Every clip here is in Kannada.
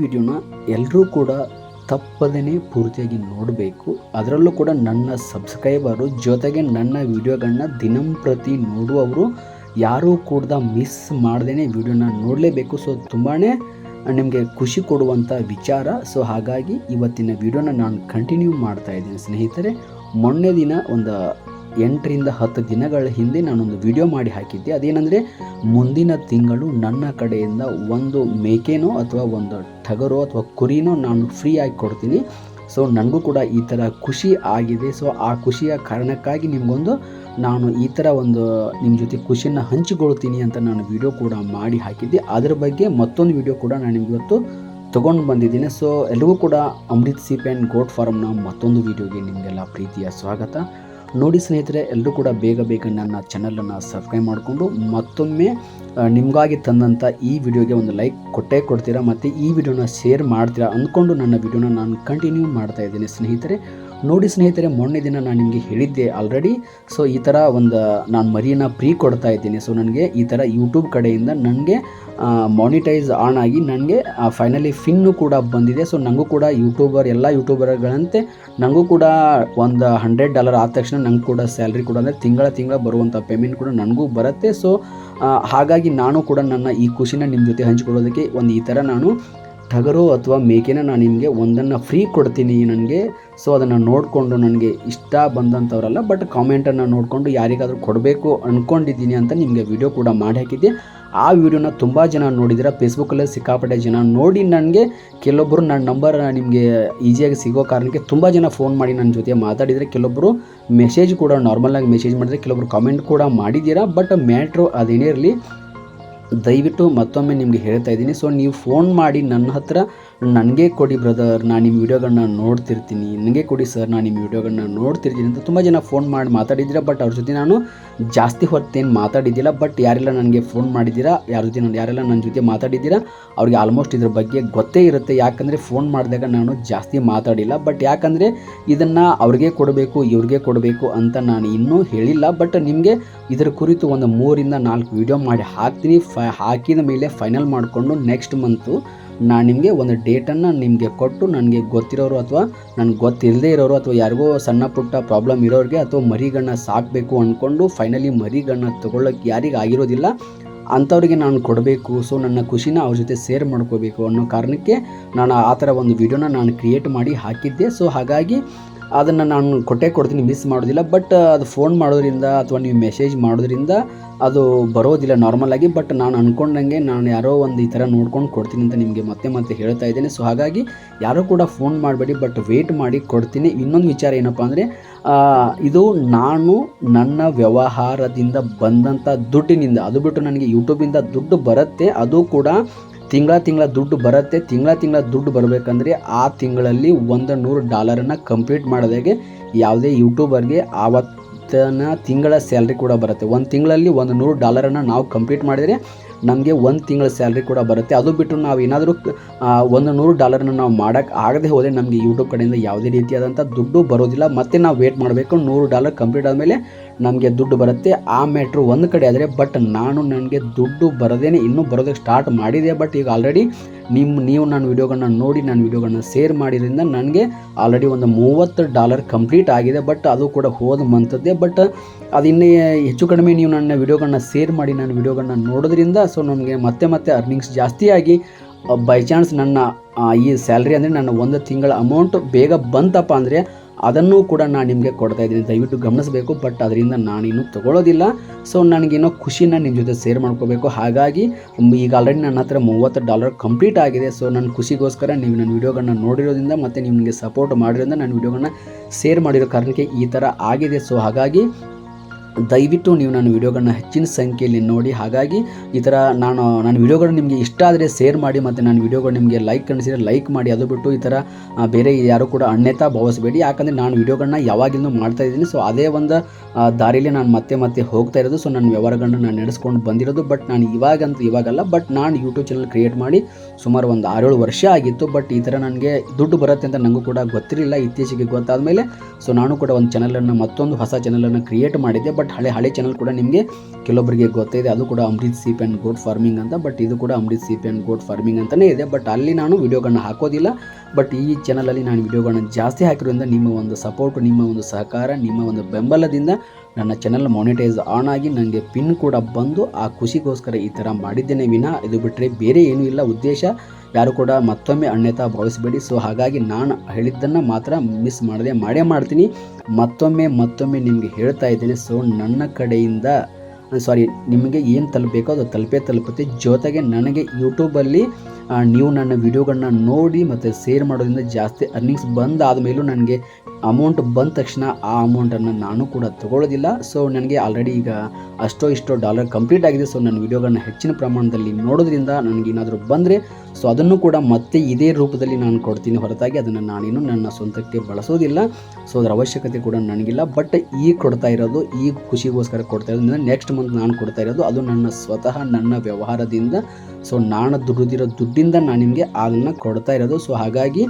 ವಿಡಿಯೋನ ಎಲ್ಲರೂ ಕೂಡ ತಪ್ಪದೇ ಪೂರ್ತಿಯಾಗಿ ನೋಡಬೇಕು. ಅದರಲ್ಲೂ ಕೂಡ ನನ್ನ ಸಬ್ಸ್ಕ್ರೈಬರು ಜೊತೆಗೆ ನನ್ನ ವಿಡಿಯೋಗಳನ್ನ ದಿನಂಪ್ರತಿ ನೋಡುವವರು ಯಾರೂ ಕೂಡ ಮಿಸ್ ಮಾಡ್ದೇ ವಿಡಿಯೋನ ನೋಡಲೇಬೇಕು. ಸೊ ತುಂಬಾ ನಿಮಗೆ ಖುಷಿ ಕೊಡುವಂಥ ವಿಚಾರ. ಸೊ ಹಾಗಾಗಿ ಇವತ್ತಿನ ವಿಡಿಯೋನ ನಾನು ಕಂಟಿನ್ಯೂ ಮಾಡ್ತಾ ಇದ್ದೀನಿ ಸ್ನೇಹಿತರೆ. ಮೊನ್ನೆ ದಿನ ಒಂದು 8 ರಿಂದ 10 ದಿನಗಳ ಹಿಂದೆ ನಾನೊಂದು ವಿಡಿಯೋ ಮಾಡಿ ಹಾಕಿದ್ದೆ. ಅದೇನೆಂದರೆ ಮುಂದಿನ ತಿಂಗಳು ನನ್ನ ಕಡೆಯಿಂದ ಒಂದು ಮೇಕೆನೋ ಅಥವಾ ಒಂದು ಟಗರೋ ಅಥವಾ ಕುರಿನೋ ನಾನು ಫ್ರೀಯಾಗಿ ಕೊಡ್ತೀನಿ. ಸೊ ನನಗೂ ಕೂಡ ಈ ಥರ ಖುಷಿ ಆಗಿದೆ. ಸೊ ಆ ಖುಷಿಯ ಕಾರಣಕ್ಕಾಗಿ ನಿಮಗೊಂದು ನಾನು ಈ ಥರ ಒಂದು ನಿಮ್ಮ ಜೊತೆ ಖುಷಿಯನ್ನು ಹಂಚಿಕೊಳ್ತೀನಿ ಅಂತ ನಾನು ವಿಡಿಯೋ ಕೂಡ ಮಾಡಿ ಹಾಕಿದ್ದೆ. ಅದರ ಬಗ್ಗೆ ಮತ್ತೊಂದು ವಿಡಿಯೋ ಕೂಡ ನಾನು ಇವತ್ತು ತೊಗೊಂಡು ಬಂದಿದ್ದೀನಿ. ಸೊ ಎಲ್ಲರಿಗೂ ಕೂಡ ಅಮೃತ್ ಸೀಪ್ ಆ್ಯಂಡ್ ಗೋಟ್ ಫಾರ್ಮ್ನ ಮತ್ತೊಂದು ವಿಡಿಯೋಗೆ ನಿಮಗೆಲ್ಲ ಪ್ರೀತಿಯ ಸ್ವಾಗತ. ನೋಡಿ ಸ್ನೇಹಿತರೆ, ಎಲ್ಲರೂ ಕೂಡ ಬೇಗ ನನ್ನ ಚಾನಲನ್ನು ಸಬ್ಸ್ಕ್ರೈಬ್ ಮಾಡಿಕೊಂಡು ಮತ್ತೊಮ್ಮೆ ನಿಮಗಾಗಿ ತಂದಂಥ ಈ ವಿಡಿಯೋಗೆ ಒಂದು ಲೈಕ್ ಕೊಟ್ಟೇ ಕೊಡ್ತೀರಾ ಮತ್ತು ಈ ವಿಡಿಯೋನ ಶೇರ್ ಮಾಡ್ತೀರಾ ಅಂದ್ಕೊಂಡು ನನ್ನ ವಿಡಿಯೋನ ನಾನು ಕಂಟಿನ್ಯೂ ಮಾಡ್ತಾ ಇದ್ದೀನಿ ಸ್ನೇಹಿತರೆ. ನೋಡಿ ಸ್ನೇಹಿತರೆ, ಮೊನ್ನೆ ದಿನ ನಾನು ನಿಮಗೆ ಹೇಳಿದ್ದೆ ಆಲ್ರೆಡಿ. ಸೊ ಈ ಥರ ಒಂದು ನಾನು ಮರಿಯನ್ನು ಫ್ರೀ ಕೊಡ್ತಾ ಇದ್ದೀನಿ. ಸೊ ನನಗೆ ಈ ಥರ ಯೂಟ್ಯೂಬ್ ಕಡೆಯಿಂದ ನನಗೆ ಮಾನಿಟೈಸ್ ಆನ್ ಆಗಿ ನನಗೆ ಫೈನಲಿ ಫಿನ್ನು ಕೂಡ ಬಂದಿದೆ. ಸೊ ನನಗೂ ಕೂಡ ಎಲ್ಲ ಯೂಟ್ಯೂಬರ್ಗಳಂತೆ ನನಗೂ ಕೂಡ ಒಂದು $100 ಆದ ತಕ್ಷಣ ನನಗೆ ಕೂಡ ಸ್ಯಾಲ್ರಿ ಕೂಡ ಅಂದರೆ ತಿಂಗಳ ಬರುವಂಥ ಪೇಮೆಂಟ್ ಕೂಡ ನನಗೂ ಬರುತ್ತೆ. ಸೊ ಹಾಗಾಗಿ ನಾನು ಕೂಡ ನನ್ನ ಈ ಖುಷಿನ ನಿಮ್ಮ ಜೊತೆ ಹಂಚಿಕೊಳ್ಳೋದಕ್ಕೆ ಈ ಥರ ನಾನು ಟಗರು ಅಥವಾ ಮೇಕೆನ ನಾನು ನಿಮಗೆ ಒಂದನ್ನು ಫ್ರೀ ಕೊಡ್ತೀನಿ ನನಗೆ. ಸೊ ಅದನ್ನು ನೋಡಿಕೊಂಡು ನನಗೆ ಇಷ್ಟ ಬಂದಂಥವರಲ್ಲ, ಬಟ್ ಕಾಮೆಂಟನ್ನು ನೋಡಿಕೊಂಡು ಯಾರಿಗಾದರೂ ಕೊಡಬೇಕು ಅಂದ್ಕೊಂಡಿದ್ದೀನಿ ಅಂತ ನಿಮಗೆ ವಿಡಿಯೋ ಕೂಡ ಮಾಡಿ ಹಾಕಿದ್ದೆ. ಆ ವಿಡಿಯೋನ ತುಂಬ ಜನ ನೋಡಿದ್ದೀರ, ಫೇಸ್ಬುಕ್ಕಲ್ಲೇ ಸಿಕ್ಕಾಪಟ್ಟೆ ಜನ ನೋಡಿ ನನಗೆ ಕೆಲವೊಬ್ಬರು ನನ್ನ ನಂಬರ್ ನಿಮಗೆ ಈಸಿಯಾಗಿ ಸಿಗೋ ಕಾರಣಕ್ಕೆ ತುಂಬ ಜನ ಫೋನ್ ಮಾಡಿ ನನ್ನ ಜೊತೆ ಮಾತಾಡಿದರೆ, ಕೆಲವೊಬ್ಬರು ಮೆಸೇಜ್ ಕೂಡ ನಾರ್ಮಲಾಗಿ ಮೆಸೇಜ್ ಮಾಡಿದರೆ, ಕೆಲವೊಬ್ಬರು ಕಾಮೆಂಟ್ ಕೂಡ ಮಾಡಿದ್ದೀರಾ. ಬಟ್ ಮ್ಯಾಟ್ರು ಅದೇನೇ ಇರಲಿ, ದಯವಿಟ್ಟು ಮತ್ತೊಮ್ಮೆ ನಿಮಗೆ ಹೇಳ್ತಾ ಇದ್ದೀನಿ. ಸೊ ನೀವು ಫೋನ್ ಮಾಡಿ ನನ್ನ ಹತ್ರ ನನಗೆ ಕೊಡಿ ಬ್ರದರ್, ನಾನು ನಿಮ್ಮ ವಿಡಿಯೋಗಳನ್ನ ನೋಡ್ತಿರ್ತೀನಿ, ನನಗೆ ಕೊಡಿ ಸರ್, ನಾನು ನಿಮ್ಮ ವಿಡಿಯೋಗಳನ್ನ ನೋಡ್ತಿರ್ತೀನಿ ಅಂತ ತುಂಬ ಜನ ಫೋನ್ ಮಾಡಿ ಮಾತಾಡಿದ್ದೀರಾ. ಬಟ್ ಅವ್ರ ಜೊತೆ ನಾನು ಜಾಸ್ತಿ ಹೊತ್ತೇನು ಮಾತಾಡಿದ್ದಿಲ್ಲ. ಬಟ್ ಯಾರೆಲ್ಲ ನನಗೆ ಫೋನ್ ಮಾಡಿದ್ದೀರಾ, ಯಾರೆಲ್ಲ ನನ್ನ ಜೊತೆ ಮಾತಾಡಿದ್ದೀರಾ ಅವ್ರಿಗೆ ಆಲ್ಮೋಸ್ಟ್ ಇದ್ರ ಬಗ್ಗೆ ಗೊತ್ತೇ ಇರುತ್ತೆ. ಯಾಕಂದರೆ ಫೋನ್ ಮಾಡಿದಾಗ ನಾನು ಜಾಸ್ತಿ ಮಾತಾಡಿಲ್ಲ. ಬಟ್ ಯಾಕಂದರೆ ಇದನ್ನು ಅವ್ರಿಗೆ ಕೊಡಬೇಕು ಇವ್ರಿಗೆ ಕೊಡಬೇಕು ಅಂತ ನಾನು ಇನ್ನೂ ಹೇಳಿಲ್ಲ. ಬಟ್ ನಿಮಗೆ ಇದರ ಕುರಿತು ಒಂದು 3 ರಿಂದ 4 ವಿಡಿಯೋ ಮಾಡಿ ಹಾಕ್ತೀನಿ. ಹಾಕಿದ ಮೇಲೆ ಫೈನಲ್ ಮಾಡಿಕೊಂಡು ನೆಕ್ಸ್ಟ್ ಮಂತು ನಾನು ನಿಮಗೆ ಒಂದು ಡೇಟನ್ನು ನಿಮಗೆ ಕೊಟ್ಟು, ನನಗೆ ಗೊತ್ತಿರೋರು ಅಥವಾ ನನಗೆ ಗೊತ್ತಿಲ್ಲದೆ ಇರೋರು ಅಥವಾ ಯಾರಿಗೋ ಸಣ್ಣ ಪುಟ್ಟ ಪ್ರಾಬ್ಲಮ್ ಇರೋರಿಗೆ ಅಥವಾ ಮರಿಗಳನ್ನ ಸಾಕಬೇಕು ಅಂದ್ಕೊಂಡು ಫೈನಲಿ ಮರಿಗಳನ್ನ ತೊಗೊಳ್ಳೋಕ್ಕೆ ಯಾರಿಗೆ ಆಗಿರೋದಿಲ್ಲ ಅಂಥವ್ರಿಗೆ ನಾನು ಕೊಡಬೇಕು. ಸೊ ನನ್ನ ಖುಷಿನ ಅವ್ರ ಜೊತೆ ಶೇರ್ ಮಾಡ್ಕೋಬೇಕು ಅನ್ನೋ ಕಾರಣಕ್ಕೆ ನಾನು ಆ ಥರ ಒಂದು ವಿಡಿಯೋನ ನಾನು ಕ್ರಿಯೇಟ್ ಮಾಡಿ ಹಾಕಿದ್ದೆ. ಸೊ ಹಾಗಾಗಿ ಅದನ್ನು ನಾನು ಕೊಡ್ತೀನಿ, ಮಿಸ್ ಮಾಡೋದಿಲ್ಲ. ಬಟ್ ಅದು ಫೋನ್ ಮಾಡೋದ್ರಿಂದ ಅಥವಾ ನೀವು ಮೆಸೇಜ್ ಮಾಡೋದ್ರಿಂದ ಅದು ಬರೋದಿಲ್ಲ ನಾರ್ಮಲಾಗಿ. ಬಟ್ ನಾನು ಅಂದ್ಕೊಂಡಂಗೆ ನಾನು ಯಾರೋ ಒಂದು ಈ ಥರ ನೋಡ್ಕೊಂಡು ಕೊಡ್ತೀನಿ ಅಂತ ನಿಮಗೆ ಮತ್ತೆ ಹೇಳ್ತಾ ಇದ್ದೇನೆ. ಸೊ ಹಾಗಾಗಿ ಯಾರೂ ಕೂಡ ಫೋನ್ ಮಾಡಬೇಡಿ, ಬಟ್ ವೆಯ್ಟ್ ಮಾಡಿ ಕೊಡ್ತೀನಿ. ಇನ್ನೊಂದು ವಿಚಾರ ಏನಪ್ಪ ಅಂದರೆ, ಇದು ನಾನು ನನ್ನ ವ್ಯವಹಾರದಿಂದ ಬಂದಂಥ ದುಡ್ಡಿನಿಂದ, ಅದು ಬಿಟ್ಟು ನನಗೆ ಯೂಟ್ಯೂಬಿಂದ ದುಡ್ಡು ಬರುತ್ತೆ, ಅದು ಕೂಡ ತಿಂಗಳ ದುಡ್ಡು ಬರುತ್ತೆ. ತಿಂಗಳ ದುಡ್ಡು ಬರಬೇಕಂದ್ರೆ ಆ ತಿಂಗಳಲ್ಲಿ $100 ಕಂಪ್ಲೀಟ್ ಮಾಡೋದಾಗೆ ಯಾವುದೇ ಯೂಟ್ಯೂಬರ್ಗೆ ಆವತ್ತಿನ ತಿಂಗಳ ಸ್ಯಾಲ್ರಿ ಕೂಡ ಬರುತ್ತೆ. ಒಂದು ತಿಂಗಳಲ್ಲಿ $100 ನಾವು ಕಂಪ್ಲೀಟ್ ಮಾಡಿದರೆ ನಮಗೆ 1 ತಿಂಗಳ ಸ್ಯಾಲ್ರಿ ಕೂಡ ಬರುತ್ತೆ. ಅದು ಬಿಟ್ಟು ನಾವು ಏನಾದರೂ $100 ನಾವು ಮಾಡೋಕ್ಕೆ ಆಗದೆ ಹೋದರೆ ನಮಗೆ ಯೂಟ್ಯೂಬ್ ಕಡೆಯಿಂದ ಯಾವುದೇ ರೀತಿಯಾದಂಥ ದುಡ್ಡು ಬರೋದಿಲ್ಲ. ಮತ್ತು ನಾವು ವೇಟ್ ಮಾಡಬೇಕು. $100 ಕಂಪ್ಲೀಟ್ ಆದಮೇಲೆ ನಮಗೆ ದುಡ್ಡು ಬರುತ್ತೆ. ಆ ಮ್ಯಾಟ್ರು ಒಂದು ಕಡೆ ಆದರೆ, ಬಟ್ ನನಗೆ ದುಡ್ಡು ಬರೋದೇನೆ ಇನ್ನೂ ಬರೋದಕ್ಕೆ ಸ್ಟಾರ್ಟ್ ಮಾಡಿದೆ. ಬಟ್ ಈಗ ಆಲ್ರೆಡಿ ನೀವು ನನ್ನ ವಿಡಿಯೋಗಳನ್ನ ನೋಡಿ ನನ್ನ ವಿಡಿಯೋಗಳನ್ನ ಶೇರ್ ಮಾಡಿದ್ರಿಂದ ನನಗೆ ಆಲ್ರೆಡಿ ಒಂದು $30 ಕಂಪ್ಲೀಟ್ ಆಗಿದೆ. ಬಟ್ ಅದು ಕೂಡ ಹೋದ ಮಂತದ್ದೇ. ಬಟ್ ಅದಿನ್ನೇ ಹೆಚ್ಚು ಕಡಿಮೆ ನೀವು ನನ್ನ ವಿಡಿಯೋಗಳನ್ನ ಶೇರ್ ಮಾಡಿ ನನ್ನ ವಿಡಿಯೋಗಳನ್ನ ನೋಡೋದ್ರಿಂದ ಸೊ ನಮಗೆ ಮತ್ತೆ ಅರ್ನಿಂಗ್ಸ್ ಜಾಸ್ತಿಯಾಗಿ ಬೈ ಚಾನ್ಸ್ ನನ್ನ ಈ ಸ್ಯಾಲ್ರಿ ಅಂದರೆ ನನ್ನ 1 ತಿಂಗಳ ಅಮೌಂಟ್ ಬೇಗ ಬಂತಪ್ಪ ಅಂದರೆ ಅದನ್ನು ಕೂಡ ನಾನು ನಿಮಗೆ ಕೊಡ್ತಾ ಇದ್ದೀನಿ, ದಯವಿಟ್ಟು ಗಮನಿಸಬೇಕು. ಬಟ್ ಅದರಿಂದ ನಾನಿನ್ನೂ ತೊಗೊಳ್ಳೋದಿಲ್ಲ. ಸೊ ನನಗೇನೋ ಖುಷಿನ ನಿಮ್ಮ ಜೊತೆ ಶೇರ್ ಮಾಡ್ಕೋಬೇಕು. ಹಾಗಾಗಿ ಈಗ ಆಲ್ರೆಡಿ ನನ್ನ ಹತ್ರ $30 ಕಂಪ್ಲೀಟ್ ಆಗಿದೆ. ಸೊ ನನ್ನ ಖುಷಿಗೋಸ್ಕರ ನೀವು ನನ್ನ ವಿಡಿಯೋಗಳನ್ನ ನೋಡಿರೋದ್ರಿಂದ ಮತ್ತು ನಿಮಗೆ ಸಪೋರ್ಟ್ ಮಾಡಿರೋದ್ರಿಂದ ನನ್ನ ವಿಡಿಯೋಗಳನ್ನ ಶೇರ್ ಮಾಡಿರೋ ಕಾರಣಕ್ಕೆ ಈ ಥರ ಆಗಿದೆ. ಸೊ ಹಾಗಾಗಿ ದಯವಿಟ್ಟು ನೀವು ನನ್ನ ವಿಡಿಯೋಗಳನ್ನ ಹೆಚ್ಚಿನ ಸಂಖ್ಯೆಯಲ್ಲಿ ನೋಡಿ. ಹಾಗಾಗಿ ಈ ಥರ ನನ್ನ ವಿಡಿಯೋಗಳು ನಿಮಗೆ ಇಷ್ಟ ಆದರೆ ಶೇರ್ ಮಾಡಿ, ಮತ್ತು ನನ್ನ ವಿಡಿಯೋಗಳು ನಿಮಗೆ ಲೈಕ್ ಅನಿಸಿದರೆ ಲೈಕ್ ಮಾಡಿ. ಅದು ಬಿಟ್ಟು ಈ ಥರ ಬೇರೆ ಯಾರು ಕೂಡ ಅನ್ಯತಾ ಭಾವಿಸಬೇಡಿ. ಯಾಕಂದರೆ ನಾನು ವಿಡಿಯೋಗಳನ್ನ ಯಾವಾಗಿಂದ ಮಾಡ್ತಾ ಇದ್ದೀನಿ. ಸೊ ಅದೇ ಒಂದು ದಾರಿಯಲ್ಲಿ ನಾನು ಮತ್ತೆ ಹೋಗ್ತಾ ಇರೋದು. ಸೊ ನನ್ನ ವ್ಯವಹಾರಗಳನ್ನ ನಾನು ನಡೆಸ್ಕೊಂಡು ಬಂದಿರೋದು. ಬಟ್ ನಾನು ಇವಾಗಲ್ಲ, ಬಟ್ ನಾನು ಯೂಟ್ಯೂಬ್ ಚಾನಲ್ ಕ್ರಿಯೇಟ್ ಮಾಡಿ ಸುಮಾರು ಒಂದು 6-7 ವರ್ಷ ಆಗಿತ್ತು. ಬಟ್ ಈ ಥರ ನನಗೆ ದುಡ್ಡು ಬರುತ್ತೆ ಅಂತ ನನಗೂ ಕೂಡ ಗೊತ್ತಿರಲಿಲ್ಲ. ಇತ್ತೀಚೆಗೆ ಗೊತ್ತಾದ ಮೇಲೆ ಸೊ ನಾನು ಕೂಡ ಒಂದು ಚಾನಲನ್ನು, ಮತ್ತೊಂದು ಹೊಸ ಚಾನಲನ್ನು ಕ್ರಿಯೇಟ್ ಮಾಡಿದ್ದೆ. ಬಟ್ ಹಳೆ ಚಾನಲ್ ಕೂಡ ನಿಮಗೆ ಕೆಲವೊಬ್ಬರಿಗೆ ಗೊತ್ತಿದೆ, ಅದು ಕೂಡ Amrit sheep and goat farming ಅಂತ. ಬಟ್ ಇದು ಕೂಡ Amrit sheep and goat farming ಅಂತಲೇ ಇದೆ. ಬಟ್ ಅಲ್ಲಿ ನಾನು ವಿಡಿಯೋಗಳನ್ನ ಹಾಕೋದಿಲ್ಲ. ಬಟ್ ಈ ಚಾನಲಲ್ಲಿ ನಾನು ವಿಡಿಯೋಗಳನ್ನ ಜಾಸ್ತಿ ಹಾಕಿರೋದ್ರಿಂದ ನಿಮ್ಮ ಒಂದು ಸಪೋರ್ಟು, ನಿಮ್ಮ ಒಂದು ಸಹಕಾರ, ನಿಮ್ಮ ಒಂದು ಬೆಂಬಲದಿಂದ ನನ್ನ ಚಾನಲ್ ಮಾನಿಟೈಸ್ ಆನ್ ಆಗಿ ನನಗೆ ಪಿನ್ ಕೂಡ ಬಂದು ಆ ಖುಷಿಗೋಸ್ಕರ ಈ ಥರ ಮಾಡಿದ್ದೇನೆ ವಿನಃ ಇದು ಬಿಟ್ಟರೆ ಬೇರೆ ಏನೂ ಇಲ್ಲ. ಉದ್ದೇಶ ಯಾರು ಕೂಡ ಮತ್ತೊಮ್ಮೆ ಅನ್ಯತಾ ಭಾವಿಸಬೇಡಿ. ಸೊ ಹಾಗಾಗಿ ನಾನು ಹೇಳಿದ್ದನ್ನು ಮಾತ್ರ ಮಿಸ್ ಮಾಡೇ ಮಾಡ್ತೀನಿ. ಮತ್ತೊಮ್ಮೆ ನಿಮಗೆ ಹೇಳ್ತಾ ಇದ್ದೀನಿ. ಸೊ ನನ್ನ ಕಡೆಯಿಂದ ನಿಮಗೆ ಏನು ತಲುಪಬೇಕೋ ಅದು ತಲುಪುತ್ತೆ. ಜೊತೆಗೆ ನನಗೆ ಯೂಟ್ಯೂಬಲ್ಲಿ ನೀವು ನನ್ನ ವಿಡಿಯೋಗಳನ್ನ ನೋಡಿ ಮತ್ತು ಶೇರ್ ಮಾಡೋದ್ರಿಂದ ಜಾಸ್ತಿ ಅರ್ನಿಂಗ್ಸ್ ಬಂದಾದ ಮೇಲೂ ನನಗೆ ಅಮೌಂಟ್ ಬಂದ ತಕ್ಷಣ ಆ ಅಮೌಂಟನ್ನು ನಾನು ಕೂಡ ತೊಗೊಳ್ಳೋದಿಲ್ಲ. ಸೊ ನನಗೆ ಆಲ್ರೆಡಿ ಈಗ ಇಷ್ಟೋ ಡಾಲರ್ ಕಂಪ್ಲೀಟ್ ಆಗಿದೆ. ಸೊ ನನ್ನ ವಿಡಿಯೋಗಳನ್ನ ಹೆಚ್ಚಿನ ಪ್ರಮಾಣದಲ್ಲಿ ನೋಡೋದ್ರಿಂದ ನನಗೇನಾದರೂ ಬಂದರೆ ಸೊ ಅದನ್ನು ಕೂಡ ಮತ್ತೆ ಇದೇ ರೂಪದಲ್ಲಿ ನಾನು ಕೊಡ್ತೀನಿ ಹೊರತಾಗಿ ಅದನ್ನು ನಾನೇನು ನನ್ನ ಸ್ವಂತಕ್ಕೆ ಬಳಸೋದಿಲ್ಲ. ಸೊ ಅದರ ಅವಶ್ಯಕತೆ ಕೂಡ ನನಗಿಲ್ಲ. ಬಟ್ ಈಗ ಕೊಡ್ತಾ ಇರೋದು ಈ ಖುಷಿಗೋಸ್ಕರ ಕೊಡ್ತಾ ಇರೋದ್ರಿಂದ ನೆಕ್ಸ್ಟ್ ಮಂತ್ ನಾನು ಕೊಡ್ತಾ ಇರೋದು ಅದು ನನ್ನ ವ್ಯವಹಾರದಿಂದ. ಸೊ ನಾನು ದುಡಿದಿರೋ ದುಡ್ಡಿಂದ ನಾನು ನಿಮಗೆ ಅದನ್ನು ಕೊಡ್ತಾ ಇರೋದು. ಸೊ ಹಾಗಾಗಿ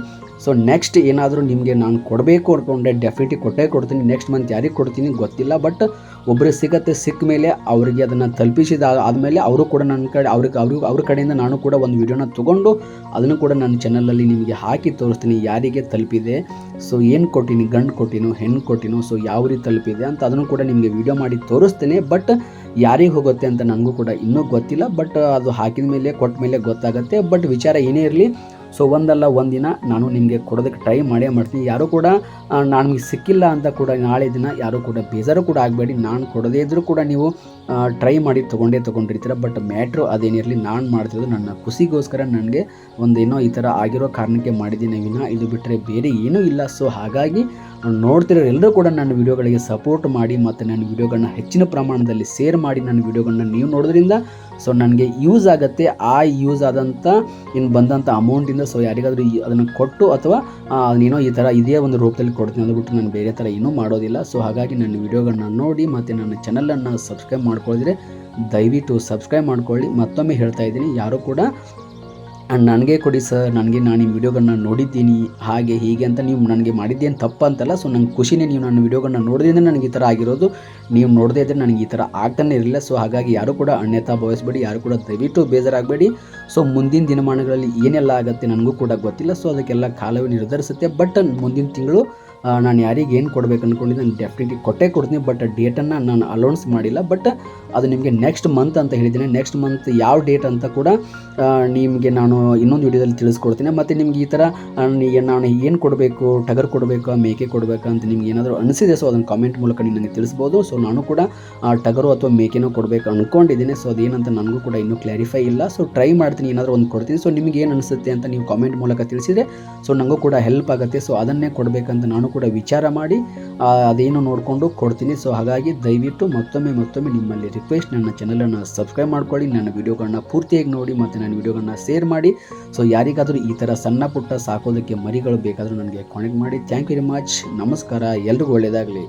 ನೆಕ್ಸ್ಟ್ ಏನಾದರೂ ನಿಮಗೆ ನಾನು ಕೊಡಬೇಕು ಅಂದ್ಕೊಂಡೆ ಡೆಫಿನೆಟ್ಲಿ ಕೊಡ್ತೀನಿ. ನೆಕ್ಸ್ಟ್ ಮಂತ್ ಯಾರಿಗೆ ಕೊಡ್ತೀನಿ ಗೊತ್ತಿಲ್ಲ. ಬಟ್ ಒಬ್ಬರಿಗೆ ಸಿಕ್ಕ ಮೇಲೆ ಅವರಿಗೆ ಅದನ್ನು ತಲುಪಿಸಿದ ಆದಮೇಲೆ ಅವರು ಕೂಡ ನನ್ನ ಕಡೆ ಅವ್ರ ಕಡೆಯಿಂದ ನಾನು ಕೂಡ ಒಂದು ವಿಡಿಯೋನ ತೊಗೊಂಡು ಅದನ್ನು ಕೂಡ ನನ್ನ ಚಾನಲಲ್ಲಿ ನಿಮಗೆ ಹಾಕಿ ತೋರಿಸ್ತೀನಿ ಯಾರಿಗೆ ತಲುಪಿದೆ, ಸೊ ಏನು ಕೊಟ್ಟಿನಿ, ಗಂಡು ಕೊಟ್ಟಿನೋ ಹೆಣ್ಣು ಕೊಟ್ಟಿನೋ, ಸೊ ಯಾವ ರೀತಿ ತಲುಪಿದೆ ಅಂತ ಅದನ್ನು ಕೂಡ ನಿಮಗೆ ವಿಡಿಯೋ ಮಾಡಿ ತೋರಿಸ್ತೀನಿ. ಬಟ್ ಯಾರಿಗೆ ಹೋಗುತ್ತೆ ಅಂತ ನನಗೂ ಕೂಡ ಇನ್ನೂ ಗೊತ್ತಿಲ್ಲ. ಬಟ್ ಅದು ಹಾಕಿದ ಮೇಲೆ ಕೊಟ್ಟ ಮೇಲೆ ಗೊತ್ತಾಗುತ್ತೆ. ಬಟ್ ವಿಚಾರ ಏನೇ ಇರಲಿ, ಸೊ ಒಂದಲ್ಲ ಒಂದಿನ ನಾನು ನಿಮಗೆ ಕೊಡೋದಕ್ಕೆ ಟ್ರೈ ಮಾಡ್ತೀನಿ. ಯಾರೂ ಕೂಡ ನನಗೆ ಸಿಕ್ಕಿಲ್ಲ ಅಂತ ಕೂಡ ನಾಳೆ ದಿನ ಯಾರೂ ಕೂಡ ಬೇಜಾರು ಕೂಡ ಆಗಬೇಡಿ. ನಾನು ಕೊಡದೇ ಇದ್ದರೂ ಕೂಡ ನೀವು ಟ್ರೈ ಮಾಡಿ ತೊಗೊಂಡಿರ್ತೀರ. ಬಟ್ ಮ್ಯಾಟ್ರು ಅದೇನಿರಲಿ, ನಾನು ಮಾಡ್ತಿರೋದು ನನ್ನ ಖುಷಿಗೋಸ್ಕರ, ನನಗೆ ಒಂದೇನೋ ಈ ಥರ ಆಗಿರೋ ಕಾರಣಕ್ಕೆ ಮಾಡಿದ್ದೀನಿ ವಿನಃ ಇದು ಬಿಟ್ಟರೆ ಬೇರೆ ಏನೂ ಇಲ್ಲ. ಸೊ ಹಾಗಾಗಿ ನೋಡ್ತಿರೋ ಎಲ್ಲರೂ ಕೂಡ ನನ್ನ ವಿಡಿಯೋಗಳಿಗೆ ಸಪೋರ್ಟ್ ಮಾಡಿ ಮತ್ತು ನನ್ನ ವಿಡಿಯೋಗಳನ್ನ ಹೆಚ್ಚಿನ ಪ್ರಮಾಣದಲ್ಲಿ ಶೇರ್ ಮಾಡಿ ನನ್ನ ವಿಡಿಯೋಗಳನ್ನ ನೀವು ನೋಡೋದ್ರಿಂದ ಸೊ ನನಗೆ ಯೂಸ್ ಆಗುತ್ತೆ. ಆ ಯೂಸ್ ಆದಂಥ ಬಂದಂಥ ಅಮೌಂಟಿಂದ ಸೊ ಯಾರಿಗಾದರೂ ಅದನ್ನು ಕೊಟ್ಟು ಅಥವಾ ನೀನೋ ಈ ಥರ ಇದೇ ಒಂದು ರೂಪದಲ್ಲಿ ಕೊಡ್ತೀನಿ, ಅದು ಬಿಟ್ಟು ನಾನು ಬೇರೆ ಥರ ಏನೂ ಮಾಡೋದಿಲ್ಲ. ಸೊ ಹಾಗಾಗಿ ನನ್ನ ವಿಡಿಯೋಗಳನ್ನ ನೋಡಿ ಮತ್ತು ನನ್ನ ಚಾನಲನ್ನು ಸಬ್ಸ್ಕ್ರೈಬ್ ಮಾಡ್ಕೊಳ್ಳಿದ್ರೆ ದಯವಿಟ್ಟು ಸಬ್ಸ್ಕ್ರೈಬ್ ಮಾಡ್ಕೊಳ್ಳಿ. ಮತ್ತೊಮ್ಮೆ ಹೇಳ್ತಾ ಇದ್ದೀನಿ, ಯಾರೂ ಕೂಡ ನನಗೆ ಕೊಡಿ ಸರ್, ನಾನು ಈ ವಿಡಿಯೋಗಳನ್ನ ನೋಡಿದ್ದೀನಿ ಹಾಗೆ ಹೀಗೆ ಅಂತ ನೀವು ನನಗೆ ಮಾಡಿದ್ದೇನು ತಪ್ಪಂತಲ್ಲ. ಸೊ ನಂಗೆ ಖುಷಿನೇ, ನೀವು ನನ್ನ ವಿಡಿಯೋಗಳನ್ನ ನೋಡಿದ್ರಿಂದ ನನಗೆ ಈ ಥರ ಆಗಿರೋದು. ನೀವು ನೋಡದೇ ಇದ್ದರೆ ನನಗೆ ಈ ಥರ ಆಗ್ತಾನೆ ಇರಲಿಲ್ಲ. ಸೊ ಹಾಗಾಗಿ ಯಾರೂ ಕೂಡ ಅನ್ಯತಾ ಭಾವಿಸಬೇಡಿ, ಯಾರು ಕೂಡ ದಯವಿಟ್ಟು ಬೇಜಾರಾಗಬೇಡಿ. ಸೊ ಮುಂದಿನ ದಿನಮಾನಗಳಲ್ಲಿ ಏನೆಲ್ಲ ಆಗುತ್ತೆ ನನಗೂ ಕೂಡ ಗೊತ್ತಿಲ್ಲ. ಸೊ ಅದಕ್ಕೆಲ್ಲ ಕಾಲವೇ ನಿರ್ಧರಿಸುತ್ತೆ. ಬಟ್ ಮುಂದಿನ ತಿಂಗಳು ನಾನು ಯಾರಿಗೆ ಏನು ಕೊಡಬೇಕು ಅಂದ್ಕೊಂಡಿದ್ದೆ ನಾನು ಡೆಫಿನೆಟ್ಲಿ ಕೊಡ್ತೀನಿ. ಬಟ್ ಡೇಟನ್ನು ನಾನು ಅಲೌನ್ಸ್ ಮಾಡಿಲ್ಲ. ಬಟ್ ಅದು ನಿಮಗೆ ನೆಕ್ಸ್ಟ್ ಮಂತ್ ಅಂತ ಹೇಳಿದ್ದೀನಿ. ನೆಕ್ಸ್ಟ್ ಮಂತ್ ಯಾವ ಡೇಟ್ ಅಂತ ಕೂಡ ನಿಮಗೆ ನಾನು ಇನ್ನೊಂದು ವಿಡಿಯೋದಲ್ಲಿ ತಿಳಿಸ್ಕೊಡ್ತೀನಿ. ಮತ್ತು ನಿಮ್ಗೆ ಈ ಥರ ನಾನು ಏನು ಕೊಡಬೇಕು, ಟಗರ್ ಕೊಡಬೇಕಾ ಮೇಕೆ ಕೊಡಬೇಕಾ ಅಂತ ನಿಮ್ಗೆ ಏನಾದರೂ ಅನಿಸಿದೆ ಸೊ ಅದನ್ನು ಕಾಮೆಂಟ್ ಮೂಲಕ ನೀವು ನನಗೆ ತಿಳಿಸ್ಬೋದು. ಸೊ ನಾನು ಕೂಡ ಟಗರು ಅಥವಾ ಮೇಕೆನೋ ಕೊಡಬೇಕು ಅಂದ್ಕೊಂಡಿದ್ದೀನಿ. ಸೊ ಅದೇನಂತ ನನಗೂ ಕೂಡ ಇನ್ನೂ ಕ್ಲಾರಿಫೈ ಇಲ್ಲ. ಸೊ ಟ್ರೈ ಮಾಡ್ತೀನಿ, ಏನಾದರೂ ಒಂದು ಕೊಡ್ತೀನಿ. ಸೊ ನಿಮ್ಗೆ ಏನು ಅನಿಸುತ್ತೆ ಅಂತ ನೀವು ಕಾಮೆಂಟ್ ಮೂಲಕ ತಿಳಿಸಿದರೆ ಸೊ ನನಗೂ ಕೂಡ ಹೆಲ್ಪ್ ಆಗುತ್ತೆ. ಸೊ ಅದನ್ನೇ ಕೊಡಬೇಕಂತ ನಾನು ಕೂಡ ವಿಚಾರ ಮಾಡಿ ಅದೇನು ನೋಡಿಕೊಂಡು ಕೊಡ್ತೀನಿ. ಸೊ ಹಾಗಾಗಿ ದಯವಿಟ್ಟು ಮತ್ತೊಮ್ಮೆ ನಿಮ್ಮಲ್ಲಿ ರಿಕ್ವೆಸ್ಟ್, ನನ್ನ ಚಾನಲನ್ನು ಸಬ್ಸ್ಕ್ರೈಬ್ ಮಾಡ್ಕೊಳ್ಳಿ, ನನ್ನ ವಿಡಿಯೋಗಳನ್ನ ಪೂರ್ತಿಯಾಗಿ ನೋಡಿ ಮತ್ತು ನನ್ನ ವಿಡಿಯೋಗಳನ್ನ ಶೇರ್ ಮಾಡಿ. ಸೊ ಯಾರಿಗಾದರೂ ಈ ಥರ ಸಣ್ಣ ಪುಟ್ಟ ಸಾಕೋದಕ್ಕೆ ಮರಿಗಳು ಬೇಕಾದರೂ ನನಗೆ ಕಾಂಟ್ಯಾಕ್ಟ್ ಮಾಡಿ. Thank you very much. ನಮಸ್ಕಾರ, ಎಲ್ರಿಗೂ ಒಳ್ಳೆಯದಾಗಲಿ.